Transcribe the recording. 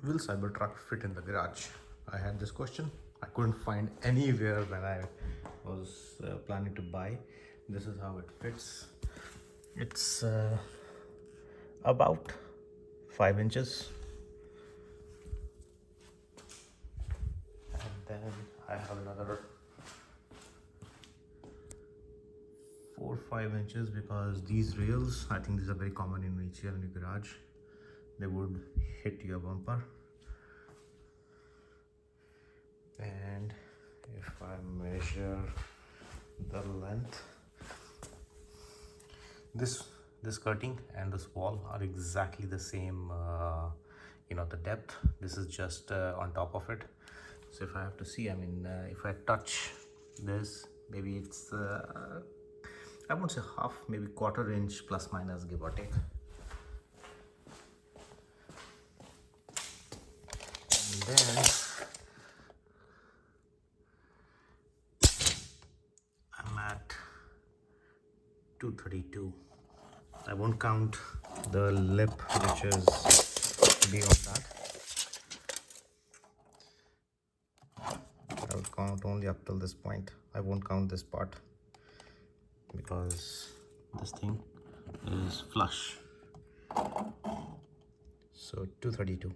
Will CyberTruck fit in the garage? I had this question. I couldn't find anywhere when I was planning to buy. This is how it fits. It's about 5 inches. And then I have another 4 or 5 inches because these rails, I think these are very common in Malaysia in the garage. They would hit your bumper. And if I measure the length, this skirting and this wall are exactly the same, the depth. This is just on top of it. So if I have to see, if I touch this, maybe it's I won't say half, maybe quarter inch plus minus, give or take. And then I'm at 232. I won't count the lip, which is beyond that. I will count only up till this point. I won't count this part because this thing is flush. So 232.